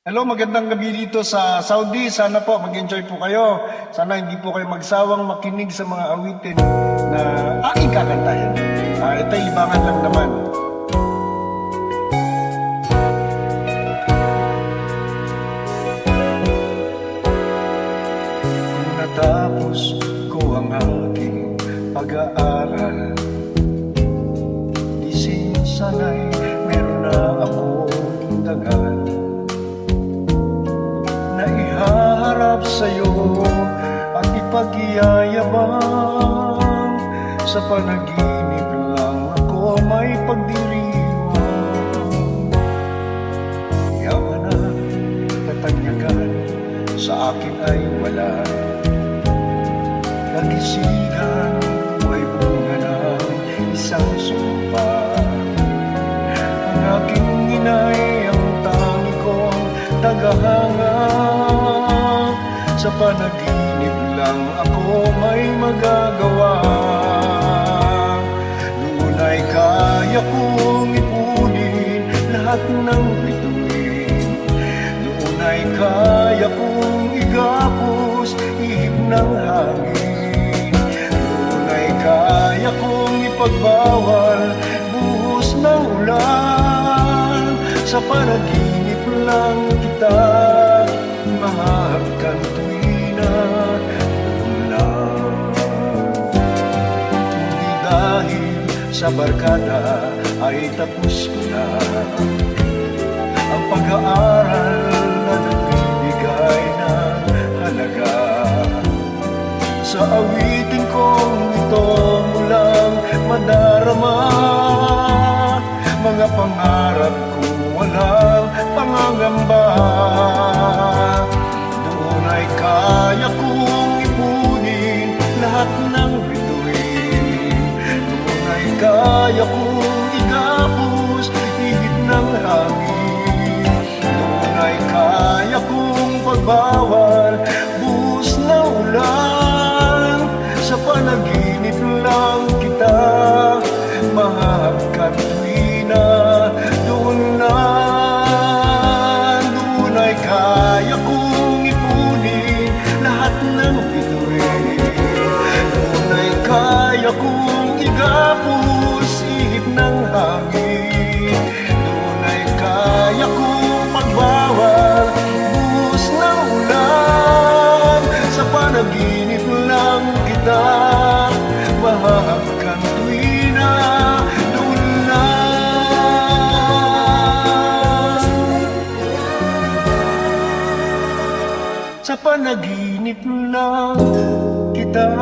Hello, magandang gabi dito sa Saudi. Sana po mag-enjoy po kayo. Sana hindi po kayo magsawang makinig sa mga awitin na aking kakantahin. Ito'y libangan lang naman. Kung natapos ko ang aking pag-aaral, di sana'y meron na akong dagal na iharap sa'yo at ipag-iyayabang. Sa panaginip lang ako may pagdiriwang. Yaman na katanyagan sa akin ay wala. Nagisigan ay bunga ng isang sumpa. Ang aking inay ang tangi kong tagahanga. Sa panaginip lang ako may magagawa. Noon ay kaya kong ipunin lahat ng bituin. Noon ay kaya kong igapos ihip ng hangin. Noon ay kaya kong ipagbawal buhos ng ulan. Sa panaginip lang kita mahagkan tuwi na ulan. Hindi dahil sa barkada ay tapos ko na ang pag-aaral na nagbibigay ng halaga. Sa awitin kong ito mulang madarama, mga pangarap ko walang pangangamba. Doon ay kaya kong ipunin lahat ng bituin. Doon ay kaya kong igapos ihip ng hangin. Doon ay kaya kong pagbawal buhos na ulan. Sa panaginip lang kita mahagkan tuwi na doon ay kaya kong ipunin lahat ng bituin. Doon ay kaya kong igapos ihip ng hangin. Doon ay kaya kong pagbawal buhos ng ulan. Sa panaginip lang kita mahagkan tuwi na doon na. Sa panaginip lang kita